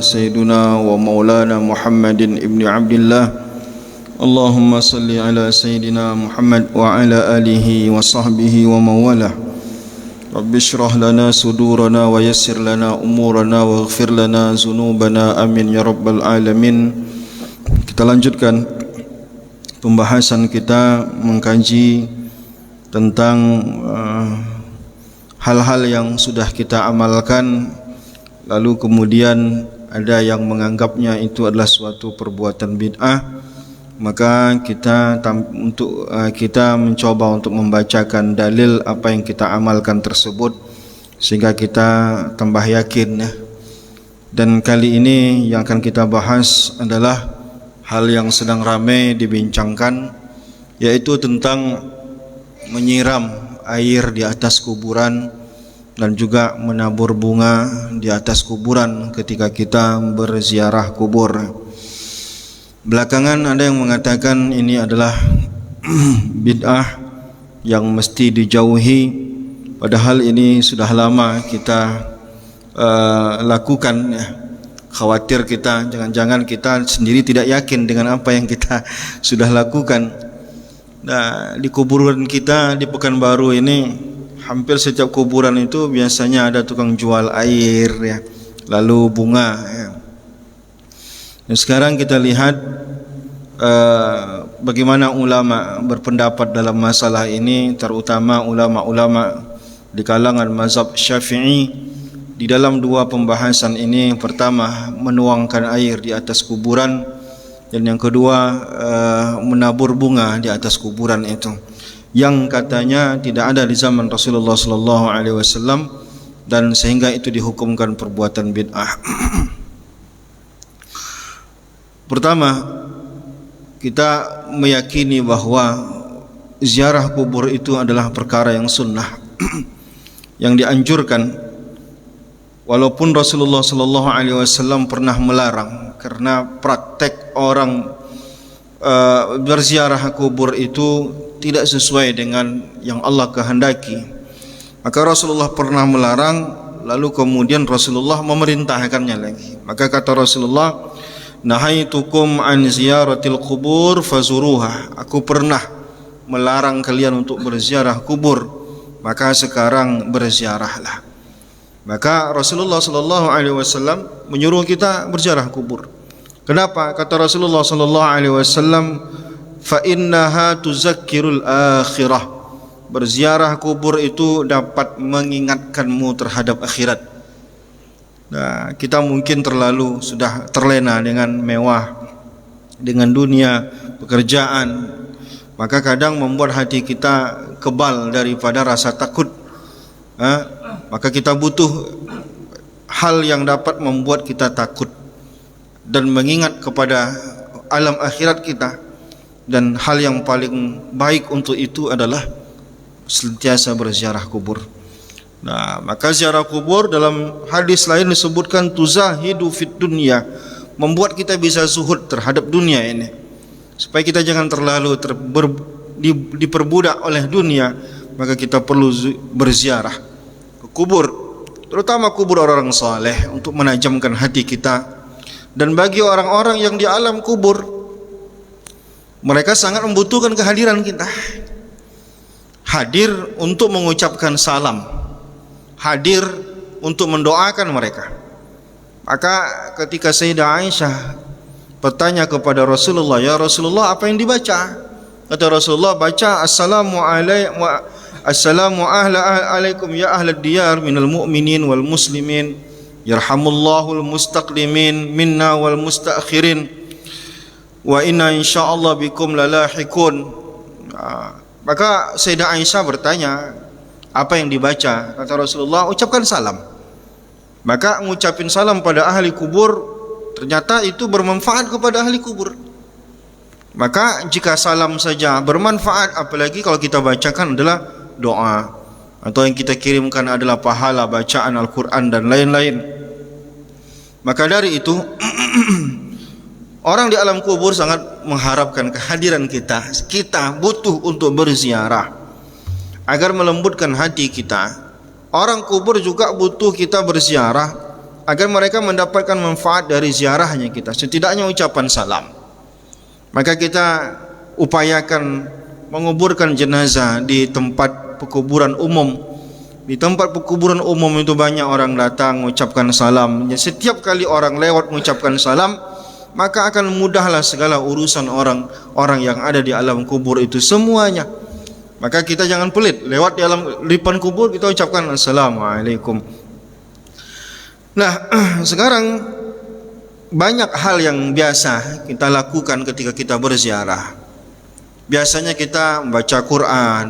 سيدنا ومولانا محمد ابن عبد الله اللهم صل على سيدنا محمد وعلى آله وصحبه ومن والاه رب اشرح لنا صدورنا ويسر لنا أمورنا واغفir lana ذنوبنا amin ya rabbal alamin. Kita lanjutkan pembahasan kita mengkaji tentang hal-hal yang sudah kita amalkan, lalu kemudian ada yang menganggapnya itu adalah suatu perbuatan bid'ah. Maka kita mencoba untuk membacakan dalil apa yang kita amalkan tersebut sehingga kita tambah yakin ya. Dan kali ini yang akan kita bahas adalah hal yang sedang ramai dibincangkan, yaitu tentang menyiram air di atas kuburan dan juga menabur bunga di atas kuburan ketika kita berziarah kubur. Belakangan ada yang mengatakan ini adalah bid'ah yang mesti dijauhi, padahal ini sudah lama kita lakukan ya. Khawatir kita jangan-jangan kita sendiri tidak yakin dengan apa yang kita sudah lakukan. Nah, di kuburan kita di Pekanbaru ini hampir setiap kuburan itu biasanya ada tukang jual air ya, lalu bunga ya. Dan sekarang kita lihat bagaimana ulama berpendapat dalam masalah ini, terutama ulama-ulama di kalangan mazhab Syafi'i di dalam dua pembahasan ini. Yang pertama, menuangkan air di atas kuburan, dan yang kedua menabur bunga di atas kuburan itu, yang katanya tidak ada di zaman Rasulullah sallallahu alaihi wasallam, dan sehingga itu dihukumkan perbuatan bid'ah. Pertama, kita meyakini bahwa ziarah kubur itu adalah perkara yang sunnah yang dianjurkan, walaupun Rasulullah sallallahu alaihi wasallam pernah melarang karena praktek orang berziarah kubur itu tidak sesuai dengan yang Allah kehendaki. Maka Rasulullah pernah melarang, lalu kemudian Rasulullah memerintahkannya lagi. Maka kata Rasulullah, nahaitukum an ziyaratil kubur fazuruha. Aku pernah melarang kalian untuk berziarah kubur, maka sekarang berziarahlah. Maka Rasulullah sallallahu alaihi wasallam menyuruh kita berziarah kubur. Kenapa? Kata Rasulullah sallallahu alaihi wasallam, fa innaha tuzakkirul akhirah. Berziarah kubur itu dapat mengingatkanmu terhadap akhirat. Nah, kita mungkin terlalu sudah terlena dengan mewah, dengan dunia, pekerjaan, maka kadang membuat hati kita kebal daripada rasa takut. Maka kita butuh hal yang dapat membuat kita takut dan mengingat kepada alam akhirat kita. Dan hal yang paling baik untuk itu adalah senantiasa berziarah kubur. Nah, maka ziarah kubur dalam hadis lain disebutkan tuzahidu fit dunya, membuat kita bisa zuhud terhadap dunia ini, supaya kita jangan terlalu diperbudak oleh dunia. Maka kita perlu berziarah ke kubur, terutama kubur orang saleh, untuk menajamkan hati kita. Dan bagi orang-orang yang di alam kubur, mereka sangat membutuhkan kehadiran kita, hadir untuk mengucapkan salam, hadir untuk mendoakan mereka. Maka ketika Sayyidah Aisyah bertanya kepada Rasulullah, ya Rasulullah, apa yang dibaca? Kata Rasulullah, baca assalamu alaikum ya ahlad diyar minal mu'minin wal muslimin, yarhamullahul mustaqdimin minna wal mustaakhirin, wa inna insyaallah bikum lalahikun. Maka Sayyidah Aisyah bertanya, apa yang dibaca? Kata Rasulullah, ucapkan salam. Maka mengucapkan salam pada ahli kubur, ternyata itu bermanfaat kepada ahli kubur. Maka jika salam saja bermanfaat, apalagi kalau kita bacakan adalah doa, atau yang kita kirimkan adalah pahala bacaan Al-Quran dan lain-lain. Maka dari itu orang di alam kubur sangat mengharapkan kehadiran kita. Kita butuh untuk berziarah agar melembutkan hati kita. Orang kubur juga butuh kita berziarah agar mereka mendapatkan manfaat dari ziarahnya kita, setidaknya ucapan salam. Maka kita upayakan menguburkan jenazah di tempat pekuburan umum. Di tempat pekuburan umum itu banyak orang datang mengucapkan salam. Setiap kali orang lewat mengucapkan salam, maka akan mudahlah segala urusan orang-orang yang ada di alam kubur itu semuanya. Maka kita jangan pelit, lewat di depan kubur kita ucapkan assalamualaikum. Nah, sekarang banyak hal yang biasa kita lakukan ketika kita berziarah. Biasanya kita membaca Quran,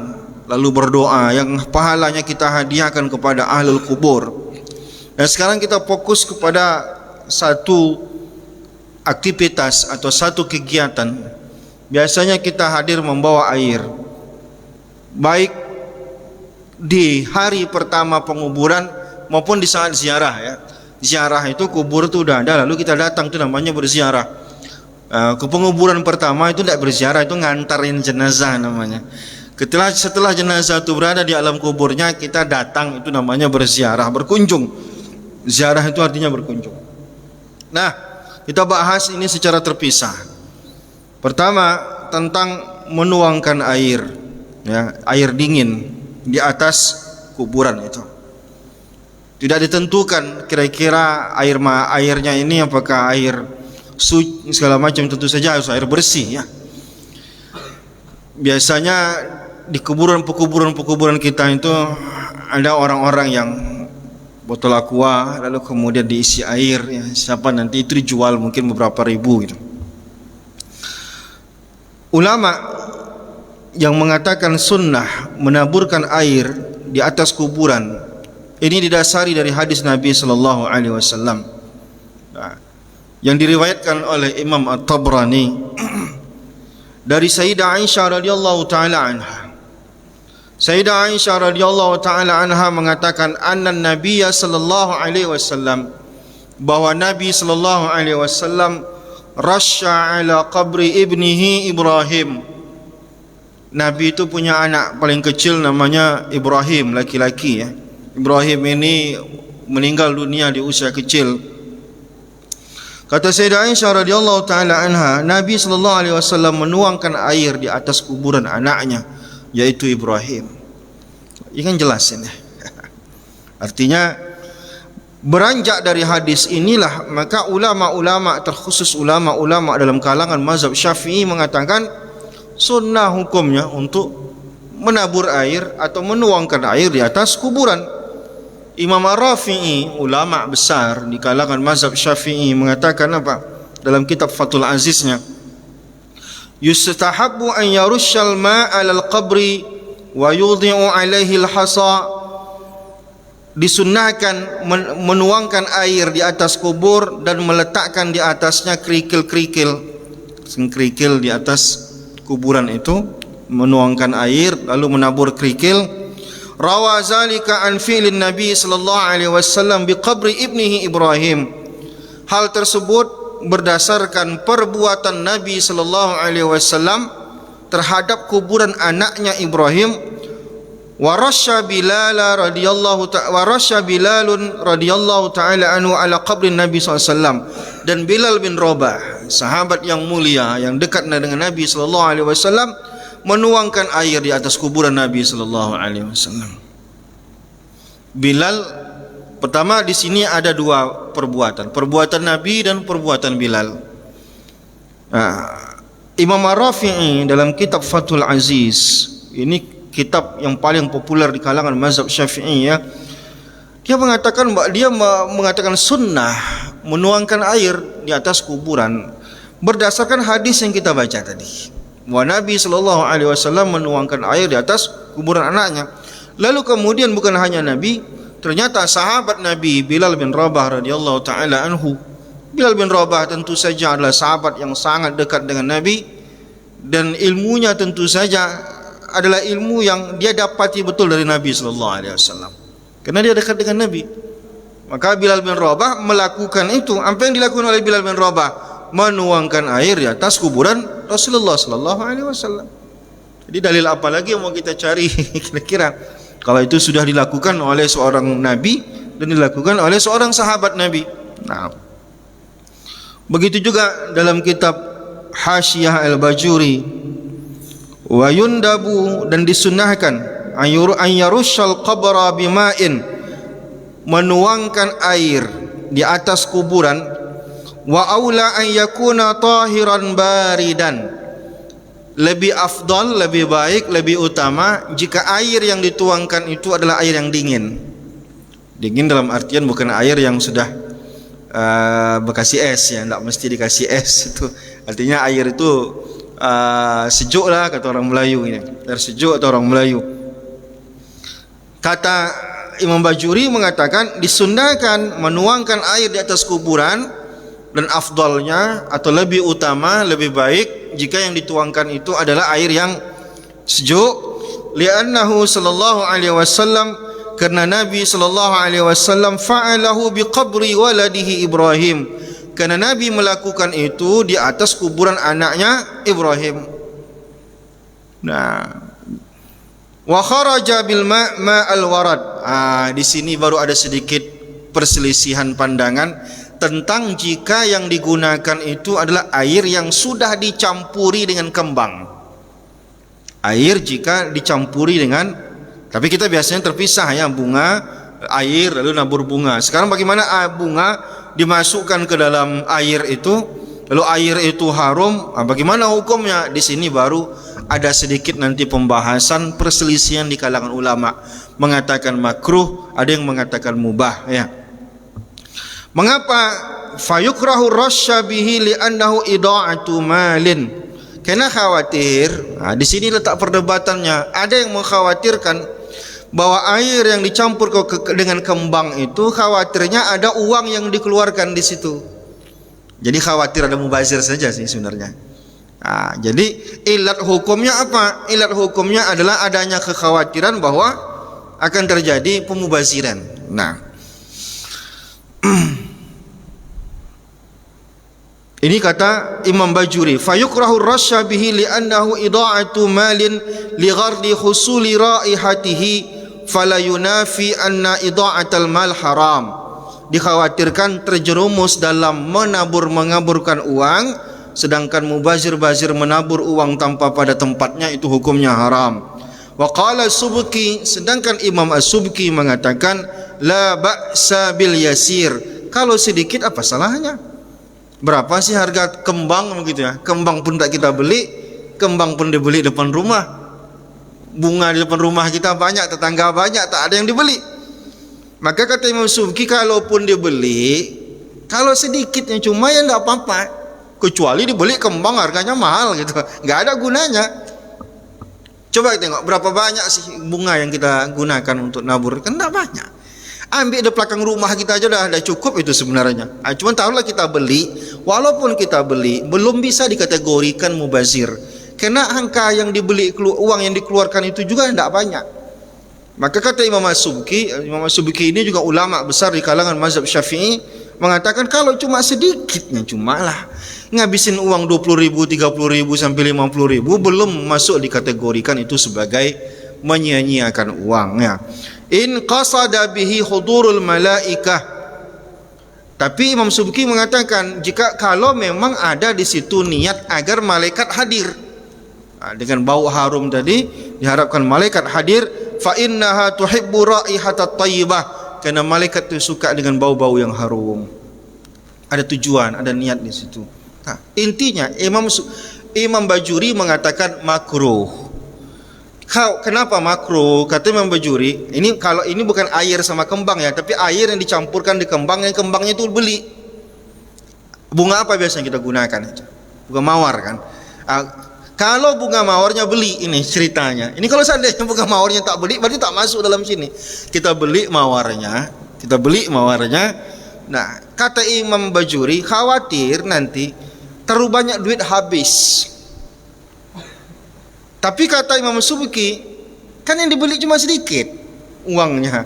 lalu berdoa yang pahalanya kita hadiahkan kepada ahlul kubur. Dan sekarang kita fokus kepada satu aktivitas atau satu kegiatan. Biasanya kita hadir membawa air, baik di hari pertama penguburan maupun di saat ziarah ya. Ziarah itu kubur itu udah ada, lalu kita datang, itu namanya berziarah. Ke penguburan pertama itu tidak berziarah, itu ngantarin jenazah namanya. Setelah jenazah itu berada di alam kuburnya, kita datang, itu namanya berziarah, berkunjung. Ziarah itu artinya berkunjung. Nah, kita bahas ini secara terpisah. Pertama, tentang menuangkan air, ya, air dingin di atas kuburan itu. Tidak ditentukan kira-kira airnya ini apakah air suci segala macam, tentu saja harus air bersih ya. Biasanya di pekuburan kita itu ada orang-orang yang botol aqua lalu kemudian diisi air ya, siapa nanti itu dijual mungkin beberapa ribu gitu. Ulama yang mengatakan sunnah menaburkan air di atas kuburan ini didasari dari hadis Nabi sallallahu alaihi wasallam yang diriwayatkan oleh Imam At-Tabrani dari Sayyidah Aisyah radhiyallahu taala anha. Sayyidah Aisyah radhiyallahu taala anha mengatakan anna Nabiy sallallahu alaihi wasallam, bahwa Nabi sallallahu alaihi wasallam rasya ala qabri ibnihi Ibrahim. Nabi itu punya anak paling kecil namanya Ibrahim, laki-laki ya. Ibrahim ini meninggal dunia di usia kecil. Kata Sayyidah Aisyah radhiyallahu taala anha, Nabi sallallahu alaihi wasallam menuangkan air di atas kuburan anaknya, yaitu Ibrahim. Ini kan jelas ini. Artinya beranjak dari hadis inilah maka ulama-ulama, terkhusus ulama-ulama dalam kalangan mazhab Syafi'i mengatakan sunnah hukumnya untuk menabur air atau menuangkan air di atas kuburan. Imam Ar-Rafi'i, ulama besar di kalangan mazhab Syafi'i, mengatakan apa dalam kitab Fathul Aziznya, yustahabbu an yarushal ma'a al-qabri wa yudhi'u alaihi al-hasa, disunnahkan menuangkan air di atas kubur dan meletakkan di atasnya kerikil di atas kuburan itu, menuangkan air lalu menabur kerikil. Rawa zalika an fi'lin Nabi sallallahu alaihi wasallam bi qabri ibnihi Ibrahim. Hal tersebut berdasarkan perbuatan Nabi sallallahu alaihi wasallam terhadap kuburan anaknya Ibrahim. Wa rasya Bilal radhiyallahu taala anhu ala qabri Nabi sallallahu alaihi wasallam, dan Bilal bin Rabah, sahabat yang mulia yang dekat dengan Nabi sallallahu alaihi wasallam, menuangkan air di atas kuburan Nabi sallallahu alaihi wasallam. Bilal, pertama di sini ada dua perbuatan Nabi dan perbuatan Bilal. Imam Ar-Rafi'i dalam kitab Fathul Aziz, ini kitab yang paling populer di kalangan mazhab Syafi'i ya. Dia mengatakan sunnah menuangkan air di atas kuburan berdasarkan hadis yang kita baca tadi. Wa Nabi sallallahu alaihi wasallam menuangkan air di atas kuburan anaknya. Lalu kemudian bukan hanya Nabi, ternyata sahabat Nabi Bilal bin Rabah radhiyallahu taala anhu. Bilal bin Rabah tentu saja adalah sahabat yang sangat dekat dengan Nabi, dan ilmunya tentu saja adalah ilmu yang dia dapati betul dari Nabi sallallahu alaihi wasallam. Karena dia dekat dengan Nabi. Maka Bilal bin Rabah melakukan itu. Apa yang dilakukan oleh Bilal bin Rabah? Menuangkan air di atas kuburan Rasulullah sallallahu alaihi wasallam. Jadi dalil apa lagi yang mau kita cari kira-kira? Kalau itu sudah dilakukan oleh seorang nabi, dan dilakukan oleh seorang sahabat Nabi. Nah, begitu juga dalam kitab Hasyiyah Al-Bajuri, wa yundabu, dan disunnahkan an yarushal qabra bima'in, menuangkan air di atas kuburan, wa aula an yakuna tahiran baridan, lebih afdal, lebih baik, lebih utama jika air yang dituangkan itu adalah air yang dingin. Dingin dalam artian bukan air yang sudah bekasi es ya, tidak mesti dikasih es itu. Artinya air itu sejuk lah kata orang Melayu ini. Air sejuk atau orang Melayu. Kata Imam Bajuri mengatakan disunnahkan menuangkan air di atas kuburan, dan afdalnya atau lebih utama, lebih baik jika yang dituangkan itu adalah air yang sejuk. Li'annahu sallallahu alaihi wasallam, karena Nabi sallallahu alaihi wasallam fa'alahu biqabri waladihi Ibrahim, karena Nabi melakukan itu di atas kuburan anaknya Ibrahim. Nah, wa kharaja bil ma'al warad. Di sini baru ada sedikit perselisihan pandangan tentang jika yang digunakan itu adalah air yang sudah dicampuri dengan kembang. Air jika dicampuri dengan, tapi kita biasanya terpisah ya, bunga, air, lalu nabur bunga. Sekarang bagaimana bunga dimasukkan ke dalam air itu, lalu air itu harum, bagaimana hukumnya? Di sini baru ada sedikit nanti pembahasan perselisihan di kalangan ulama, mengatakan makruh, ada yang mengatakan mubah ya. Mengapa fayukrahu rasya bihi li'annahu ida'atu malin? Karena khawatir, di sini letak perdebatannya. Ada yang mengkhawatirkan bahwa air yang dicampur dengan kembang itu khawatirnya ada uang yang dikeluarkan di situ. Jadi khawatir ada mubazir saja sih sebenarnya. Jadi ilat hukumnya apa? Ilat hukumnya adalah adanya kekhawatiran bahwa akan terjadi pemubaziran. Nah, ini kata Imam Bajuri, fayukrahu rasya bihi li'annahu ida'atu malin li ghardi husuli raihatihi fala yunafi anna ida'atal mal haram. Dikhawatirkan terjerumus dalam mengaburkan uang, sedangkan mubazir-bazir menabur uang tanpa pada tempatnya itu hukumnya haram. Wa qala Subki, sedangkan Imam As-Subki mengatakan la ba'sa bil yasir, kalau sedikit apa salahnya? Berapa sih harga kembang begitu ya? Kembang pun tak kita beli, kembang pun dibeli depan rumah. Bunga di depan rumah kita banyak, tetangga banyak, tak ada yang dibeli. Maka kata Imam Subki, kalaupun dibeli, kalau sedikitnya cuma ya enggak apa-apa. Kecuali dibeli kembang harganya mahal gitu, enggak ada gunanya. Coba kita tengok berapa banyak sih bunga yang kita gunakan untuk nabur, kan enggak banyak. Ambil di belakang rumah kita aja dah cukup itu sebenarnya. Cuma taruhlah kita beli, walaupun kita beli belum bisa dikategorikan mubazir, karena angka yang dibeli, uang yang dikeluarkan itu juga tidak banyak. Maka kata Imam As-Subki ini juga ulama besar di kalangan mazhab Syafi'i, mengatakan kalau cuma sedikitnya, cuma lah ngabisin uang 20.000, 30.000 sampai 50.000 belum masuk dikategorikan itu sebagai menyia-nyiakan uangnya. In qasada bihi hudurul malaikah. Tapi Imam Subki mengatakan kalau memang ada di situ niat agar malaikat hadir, dengan bau harum tadi diharapkan malaikat hadir, fa innaha tuhibbu raihatat thayyibah, karena malaikat itu suka dengan bau-bau yang harum. Ada tujuan, ada niat di situ. Intinya Imam Bajuri mengatakan makruh. Kenapa makruh? Kata Imam Bajuri, kalau ini bukan air sama kembang ya, tapi air yang dicampurkan di kembang, yang kembangnya itu beli. Bunga apa biasanya kita gunakan itu? Bunga mawar kan. Kalau bunga mawarnya beli, ini ceritanya. Ini kalau seandainya bunga mawarnya tak beli, berarti tak masuk dalam sini. Kita beli mawarnya. Nah, kata Imam Bajuri, khawatir nanti terlalu banyak duit habis. Tapi kata Imam Subki, kan yang dibeli cuma sedikit uangnya.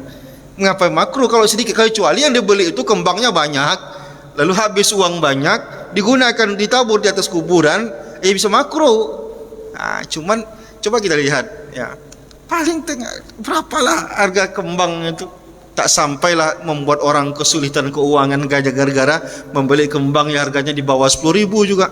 Mengapa makruh kalau sedikit? Kecuali yang dibeli itu kembangnya banyak, lalu habis uang banyak, digunakan ditabur di atas kuburan, bisa makruh. Cuman coba kita lihat ya, paling berapalah harga kembang itu? tak sampailah membuat orang kesulitan keuangan gara-gara membeli kembang yang harganya di bawah 10.000 juga.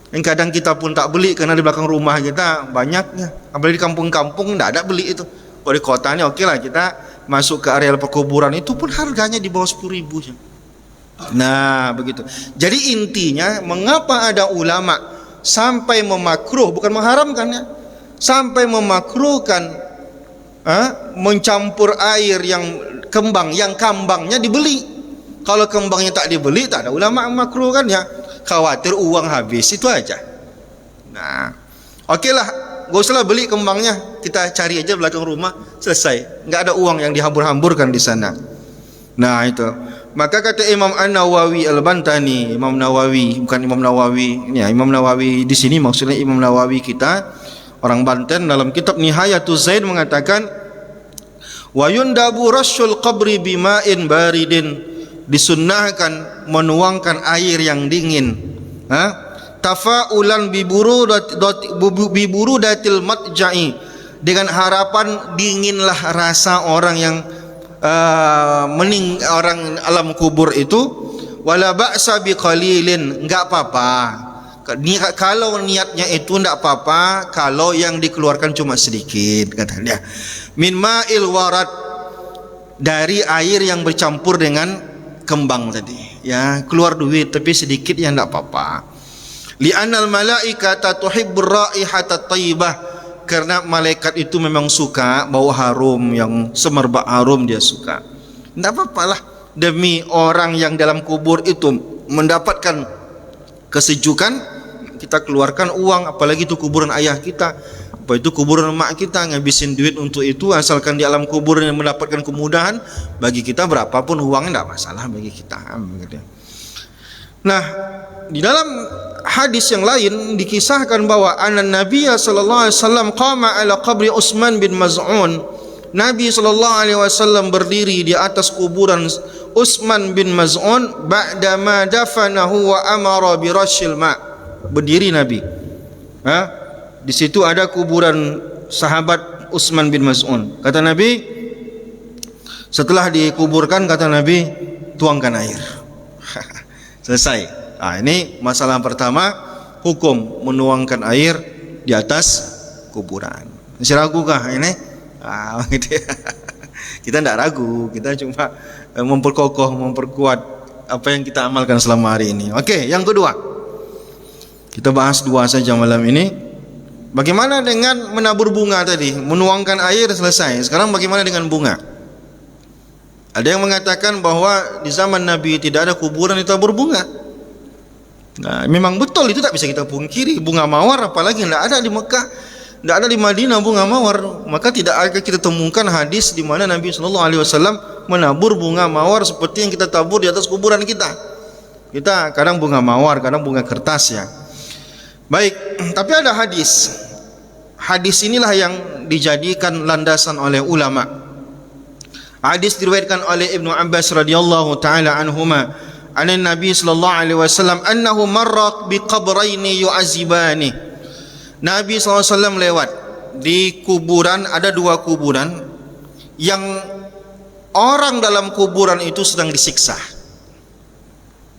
Yang kadang kita pun tak beli karena di belakang rumah kita banyaknya. Apalagi di kampung-kampung tidak ada beli itu. Kalau di kotanya oke lah, kita masuk ke areal perkuburan itu pun harganya di bawah 10.000. Nah begitu. Jadi intinya mengapa ada ulama sampai memakruh, bukan mengharamkan ya, sampai memakruhkan mencampur air yang kembang, yang kambangnya dibeli. Kalau kembangnya tak dibeli, tak ada ulama makruh kan ya, khawatir uang habis, itu aja. Nah oke lah, gak usahlah beli kembangnya, kita cari aja belakang rumah, selesai, nggak ada uang yang dihambur-hamburkan di sana. Nah itu, maka kata Imam An-Nawawi Al-Bantani, Imam Nawawi bukan Imam Nawawi ini ya, Imam Nawawi di sini maksudnya Imam Nawawi kita orang Banten, dalam kitab Nihayatuz Zaid mengatakan, wa yundabu rasyul qabri bima'in baridin, disunnahkan menuangkan air yang dingin, tafaulan biburudatil matja'i, dengan harapan dinginlah rasa orang yang orang alam kubur itu. Wala ba'sa biqalilin, enggak apa-apa kalau niatnya itu, enggak apa-apa kalau yang dikeluarkan cuma sedikit, kata dia, min ma'il warad, dari air yang bercampur dengan kembang tadi ya, keluar duit tapi sedikit ya enggak apa-apa. Li'annal malaikata tuhibbur raihata thayyibah, karena malaikat itu memang suka bau harum, yang semerbak harum dia suka. Enggak apa-apalah, demi orang yang dalam kubur itu mendapatkan kesejukan, kita keluarkan uang, apalagi itu kuburan ayah kita, apa itu kuburan emak kita, ngabisin duit untuk itu, asalkan di alam kubur yang mendapatkan kemudahan, bagi kita berapapun uangnya tidak masalah bagi kita. Nah di dalam hadis yang lain dikisahkan bahwa anan Nabi sallallahu alaihi wasallam qama ala qabri Utsman bin Maz'un, Nabi sallallahu alaihi wasallam berdiri di atas kuburan Utsman bin Maz'un ba'da ma dafanahu wa amara bi rasyil ma'. Berdiri Nabi, di situ ada kuburan sahabat Utsman bin Maz'un. Kata Nabi, setelah dikuburkan, kata Nabi, tuangkan air. Selesai. Ini masalah pertama, hukum menuangkan air di atas kuburan. Masih ragukah ini? Gitu ya. Kita tidak ragu, kita cuma memperkokoh, memperkuat apa yang kita amalkan selama hari ini. Oke, yang kedua, kita bahas dua saja malam ini. Bagaimana dengan menabur bunga tadi? Menuangkan air selesai. Sekarang bagaimana dengan bunga? Ada yang mengatakan bahwa di zaman Nabi tidak ada kuburan ditabur bunga. Nah, memang betul, itu tak bisa kita pungkiri. Bunga mawar apalagi tidak ada di Mekah, tidak ada di Madinah bunga mawar. Maka tidak akan kita temukan hadis di mana Nabi SAW menabur bunga mawar seperti yang kita tabur di atas kuburan kita. Kita kadang bunga mawar, kadang bunga kertas ya. Baik, tapi ada hadis. Hadis inilah yang dijadikan landasan oleh ulama. Hadis diriwayatkan oleh Ibnu Abbas radhiyallahu taala anhuma, anan Nabi sallallahu alaihi wasallam annahu marra biqabraini yu'azibani. Nabi sallallahu alaihi wasallam lewat di kuburan, ada dua kuburan yang orang dalam kuburan itu sedang disiksa.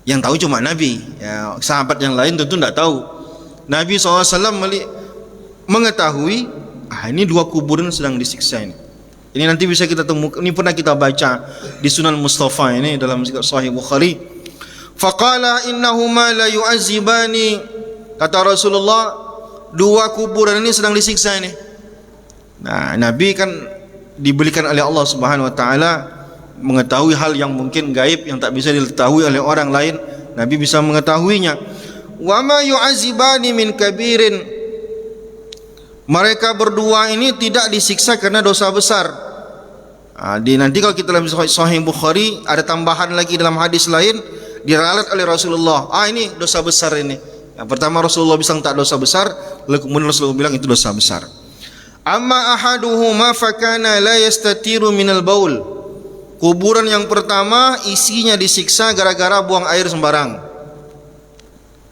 Yang tahu cuma Nabi ya, sahabat yang lain tentu tidak tahu. Nabi SAW mengetahui, ini dua kuburan sedang disiksa ini. Ini nanti bisa kita temukan, ini pernah kita baca di Sunan Mustafa ini dalam Sahih Bukhari. Faqala innahuma la yu'azibani, kata Rasulullah, dua kuburan ini sedang disiksa ini. Nah, Nabi kan diberikan oleh Allah Subhanahu wa taala mengetahui hal yang mungkin gaib, yang tak bisa diketahui oleh orang lain. Nabi bisa mengetahuinya. Wa ma yu'azibani min kabirin, mereka berdua ini tidak disiksa karena dosa besar. Nanti kalau kita dalam Sahih Bukhari ada tambahan lagi dalam hadis lain, diralat oleh Rasulullah, ini dosa besar ini. Yang pertama Rasulullah bilang tak dosa besar, lalu kemudian Rasulullah bilang itu dosa besar. Amma ahaduhuma fakana la yastatiru minal baul, kuburan yang pertama isinya disiksa gara-gara buang air sembarang.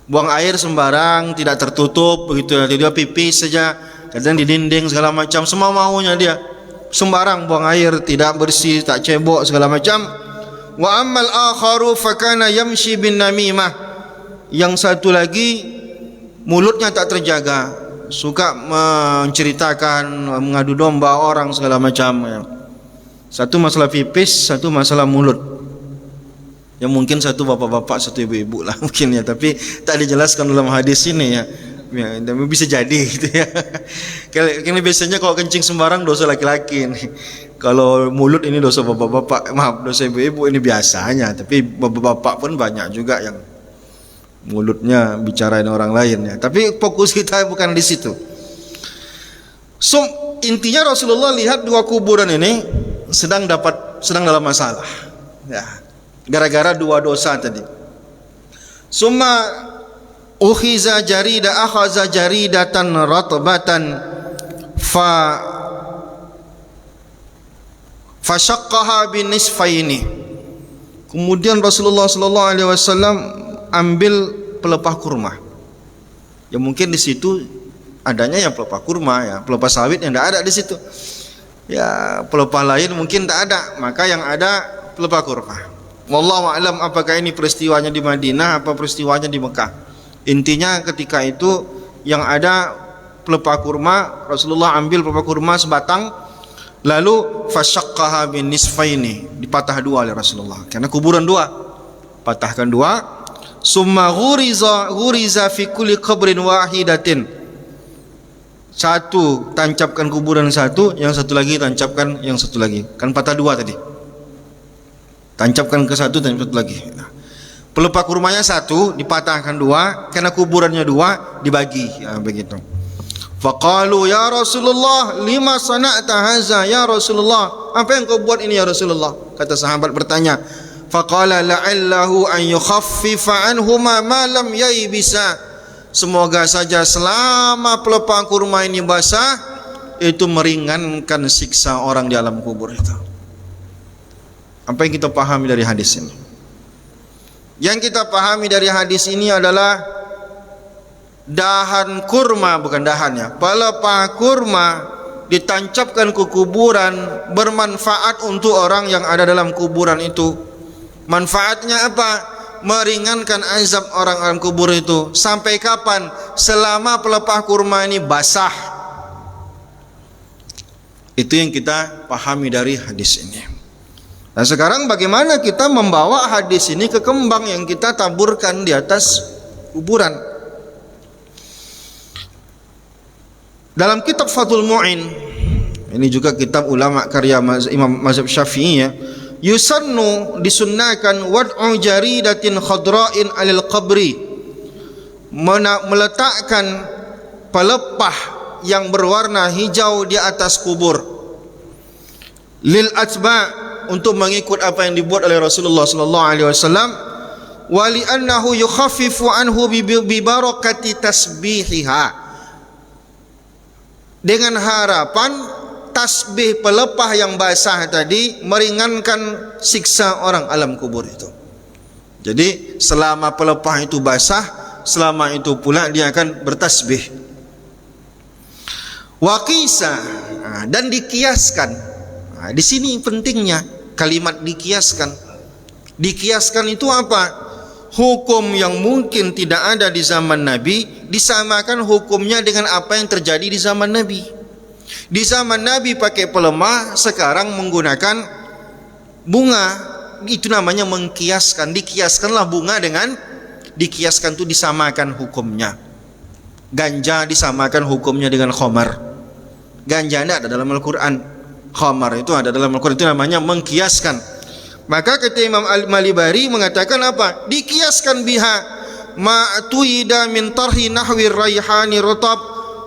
Buang air sembarang, tidak tertutup begitu, dia pipis saja, kadang di dinding segala macam, semua maunya dia. sembarang buang air, tidak bersih, tak cebok segala macam. Wa ammal akharu fakana yamshi bin namimah. Yang satu lagi mulutnya tak terjaga, suka menceritakan, mengadu domba orang segala macam. Satu masalah pipis, satu masalah mulut. Yang mungkin satu bapak-bapak, satu ibu-ibu lah mungkin ya, tapi tak dijelaskan dalam hadis ini ya. Ya, bisa jadi gitu ya. Karena biasanya kalau kencing sembarang dosa laki-laki nih. Kalau mulut ini dosa bapak-bapak, maaf, dosa ibu-ibu ini biasanya. Tapi bapak-bapak pun banyak juga yang mulutnya bicarain orang lain ya. Tapi fokus kita bukan di situ. So, intinya Rasulullah lihat dua kuburan ini sedang dalam masalah. Ya. Gara-gara dua dosa tadi. Summa ukhiza jarida akhaza jaridatan ratbatan fashaqqaha binisfaini. Kemudian Rasulullah sallallahu alaihi wasallam ambil pelepah kurma. Ya mungkin di situ adanya yang pelepah kurma ya, pelepah sawit yang tidak ada di situ. Ya, pelepah lain mungkin tak ada, maka yang ada pelepah kurma. Wallahu a'lam apakah ini peristiwanya di Madinah apa peristiwanya di Mekah. Intinya ketika itu yang ada pelepah kurma, Rasulullah ambil pelepah kurma sebatang, lalu fasyaqqaha bin nisfaini, dipatah dua oleh Rasulullah karena kuburan dua, patahkan dua. Summa ghuriza fi kulli qabrin wahidatin, satu tancapkan kuburan satu, yang satu lagi tancapkan yang satu lagi, kan patah dua tadi, tancapkan ke satu, tancap satu lagi. Pelepah kurmanya satu, dipatahkan dua, karena kuburannya dua, dibagi ya, begitu. Faqalu ya Rasulullah lima sana'ta haza ya Rasulullah, apa yang kau buat ini ya Rasulullah? Kata sahabat bertanya. Faqala la'allahu an yukhaffifa anhuma ma lam yaybisa, semoga saja selama pelepah kurma ini basah itu meringankan siksa orang di alam kubur itu. Apa yang kita pahami dari hadis ini? Yang kita pahami dari hadis ini adalah dahan kurma, bukan dahannya, pelepah kurma ditancapkan ke kuburan bermanfaat untuk orang yang ada dalam kuburan itu. Manfaatnya apa? Meringankan azab orang dalam kubur itu. Sampai kapan? Selama pelepah kurma ini basah. Itu yang kita pahami dari hadis ini. Nah sekarang bagaimana kita membawa hadis ini ke kembang yang kita taburkan di atas kuburan? Dalam kitab Fathul Mu'in, ini juga kitab ulama karya Imam Mazhab Syafi'i ya, yusannu, disunnahkan wad'u jaridatin khadra'in alil qabri, meletakkan pelepah yang berwarna hijau di atas kubur, lil atba', untuk mengikut apa yang dibuat oleh Rasulullah sallallahu alaihi wasallam, wa li annahu yukhaffifu anhu bi barakati tasbihiha, dengan harapan tasbih pelepah yang basah tadi meringankan siksa orang alam kubur itu. Jadi selama pelepah itu basah, selama itu pula dia akan bertasbih. Wa qisa, dan dikiaskan. Di sini pentingnya kalimat dikiaskan. Dikiaskan itu apa? Hukum yang mungkin tidak ada di zaman Nabi disamakan hukumnya dengan apa yang terjadi di zaman Nabi. Di zaman Nabi pakai pelemah, sekarang menggunakan bunga. Itu namanya mengkiaskan. Dikiaskanlah bunga dengan dikiaskan, itu disamakan hukumnya. Ganja disamakan hukumnya dengan khamar. Ganja tidak ada dalam Al-Quran. Khamar itu ada dalam Al-Quran, itu namanya mengkiaskan. Maka kata Imam Al-Malibari mengatakan apa? Dikiaskan biha ma'tuida min tarhi nahwi raihani rutab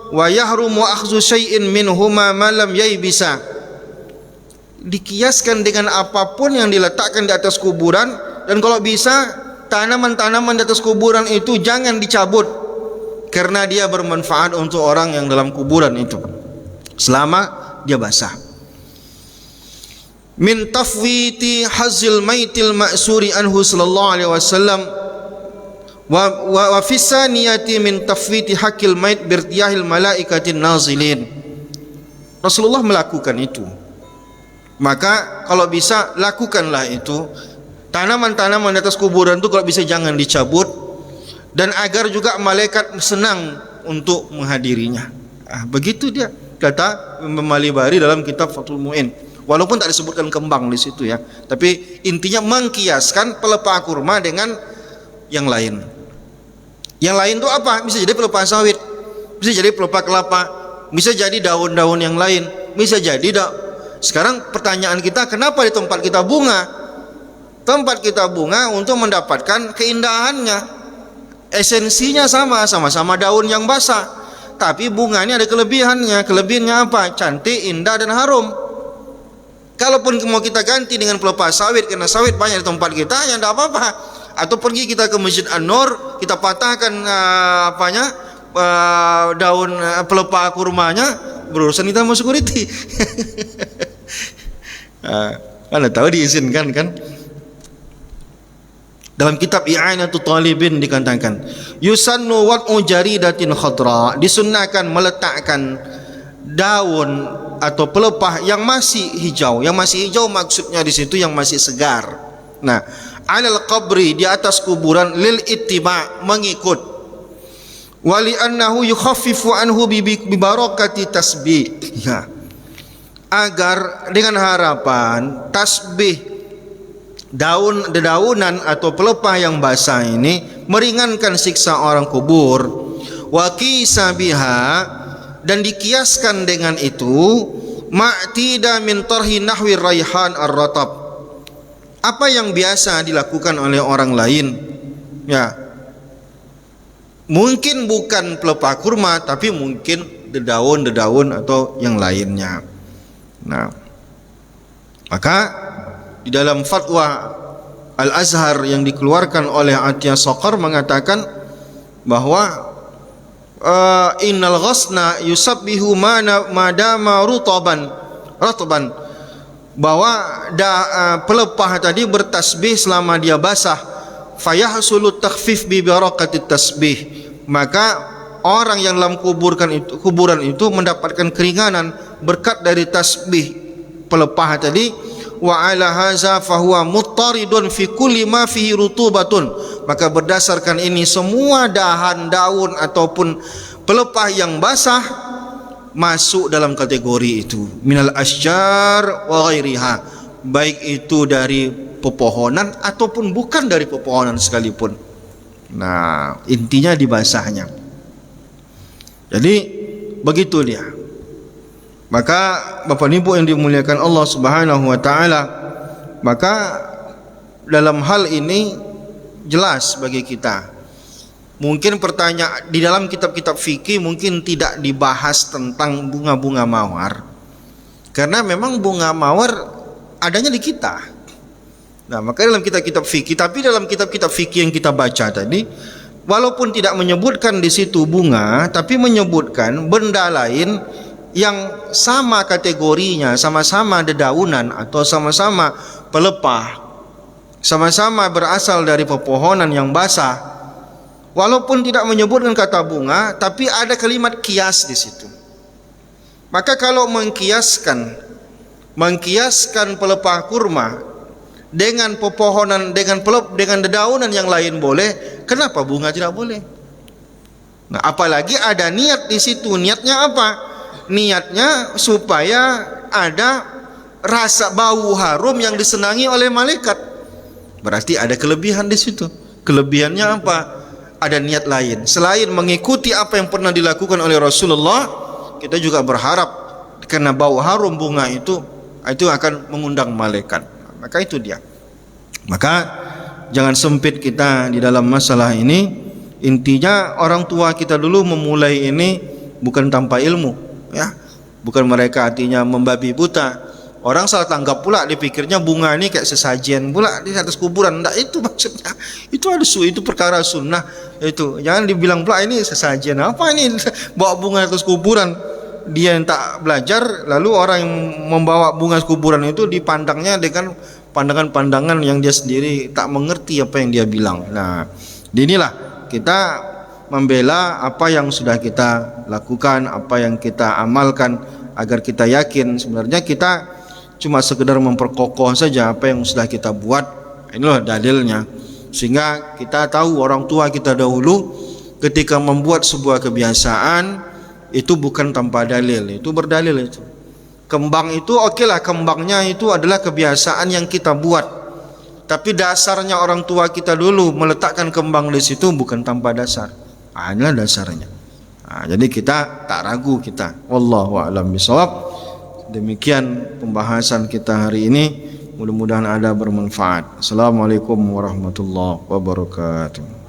wa yahrumu akhzu syai'in minhuma ma lam yaybisa. Dikiaskan dengan apapun yang diletakkan di atas kuburan, dan kalau bisa tanaman-tanaman di atas kuburan itu jangan dicabut karena dia bermanfaat untuk orang yang dalam kuburan itu selama dia basah. Min tafwiti hazil maitil ma'suri anhu sallallahu alaihi wasallam wa fi saniyati min tafwiti hakil mait birtiyahil malaikatin nazilin. Rasulullah melakukan itu Maka kalau bisa lakukanlah itu. Tanaman-tanaman di atas kuburan itu kalau bisa jangan dicabut, dan agar juga malaikat senang untuk menghadirinya. Begitu dia kata Imam Al-Bari dalam kitab Fathul Mu'in. Walaupun tak disebutkan kembang di situ ya, tapi intinya mengkiaskan pelepah kurma dengan yang lain. Yang lain itu apa? Bisa jadi pelepah sawit, bisa jadi pelepah kelapa, bisa jadi daun-daun yang lain, bisa jadi Sekarang pertanyaan kita, kenapa di tempat kita bunga? Tempat kita bunga untuk mendapatkan keindahannya. Esensinya sama-sama daun yang basah. Tapi bunga ini ada kelebihannya. Kelebihannya apa? Cantik, indah, dan harum. Kalaupun mau kita ganti dengan pelepah sawit, karena sawit banyak di tempat kita, ya tidak apa-apa. Atau pergi kita ke Masjid An-Nur, kita patahkan daun pelepah kurmanya, berurusan kita mau security. Anda tahu diizinkan kan? Dalam kitab I'anatul Talibin dikatakan, yusannu wad'u jaridatin khadra, disunnahkan meletakkan daun atau pelepah yang masih hijau. Yang masih hijau maksudnya di situ yang masih segar. Nah, alal qabri, di atas kuburan, lil ittiba, mengikut. Wali annahu yukhaffifu anhu bi barakati tasbih. Ya. Agar dengan harapan tasbih dedaunan atau pelepah yang basah ini meringankan siksa orang kubur. Wa qisa biha, dan dikiaskan dengan itu, ma'tida min tarhi nahwi raihan ar-ratab, apa yang biasa dilakukan oleh orang lain ya, mungkin bukan pelepah kurma tapi mungkin dedaun atau yang lainnya. Nah, maka di dalam fatwa Al-Azhar yang dikeluarkan oleh Atiyah Saqar mengatakan bahwa innal ghasna yusabbihu madama rutban, bahwa pelepah tadi bertasbih selama dia basah, fayahsulu takhfif bi barakati tasbih, maka orang yang dalam kuburan itu mendapatkan keringanan berkat dari tasbih pelepah tadi. Wa ala hadza fahuwa muttaridun fi kulli ma fihi rutubatun, maka berdasarkan ini semua daun ataupun pelepah yang basah masuk dalam kategori itu, minal asjar wa ghairiha, baik itu dari pepohonan ataupun bukan dari pepohonan sekalipun. Nah, intinya di basahnya. Jadi begitu dia. Maka Bapak Ibu yang dimuliakan Allah Subhanahu wa taala, maka dalam hal ini jelas bagi kita. Mungkin pertanyaan di dalam kitab-kitab fikih mungkin tidak dibahas tentang bunga-bunga mawar, karena memang bunga mawar adanya di kita. Nah, maka dalam kitab-kitab fikih, tapi dalam kitab-kitab fikih yang kita baca tadi, walaupun tidak menyebutkan di situ bunga, tapi menyebutkan benda lain yang sama kategorinya, sama-sama dedaunan atau sama-sama pelepah, sama-sama berasal dari pepohonan yang basah. Walaupun tidak menyebutkan kata bunga, tapi ada kalimat kias di situ. Maka kalau mengkiaskan pelepah kurma dengan pepohonan, dengan dedaunan yang lain boleh, kenapa bunga tidak boleh? Nah, apalagi ada niat di situ. Niatnya apa? Niatnya supaya ada rasa bau harum yang disenangi oleh malaikat. Berarti ada kelebihan di situ. Kelebihannya apa? Ada niat lain selain mengikuti apa yang pernah dilakukan oleh Rasulullah. Kita juga berharap karena bau harum bunga itu akan mengundang malaikat. Maka itu dia. Maka jangan sempit kita di dalam masalah ini. Intinya orang tua kita dulu memulai ini bukan tanpa ilmu. Ya, bukan mereka artinya membabi buta. Orang salah tanggap pula, dipikirnya bunga ini kayak sesajen pula di atas kuburan. Enggak, itu maksudnya. Itu perkara sunnah. Itu jangan dibilang pula ini sesajen. Apa ini bawa bunga atas kuburan? Dia yang tak belajar, lalu orang yang membawa bunga kuburan itu dipandangnya dengan pandangan-pandangan yang dia sendiri tak mengerti apa yang dia bilang. Nah, inilah kita membela apa yang sudah kita lakukan, apa yang kita amalkan, agar kita yakin sebenarnya kita cuma sekedar memperkokoh saja apa yang sudah kita buat. Inilah dalilnya. Sehingga kita tahu orang tua kita dahulu ketika membuat sebuah kebiasaan itu bukan tanpa dalil, itu berdalil itu. Kembang itu okelah, kembangnya itu adalah kebiasaan yang kita buat. Tapi dasarnya orang tua kita dulu meletakkan kembang di situ bukan tanpa dasar. Inilah dasarnya. Jadi kita tak ragu kita. Wallahu a'lam bishawab. Demikian pembahasan kita hari ini. Mudah-mudahan ada bermanfaat. Assalamualaikum warahmatullahi wabarakatuh.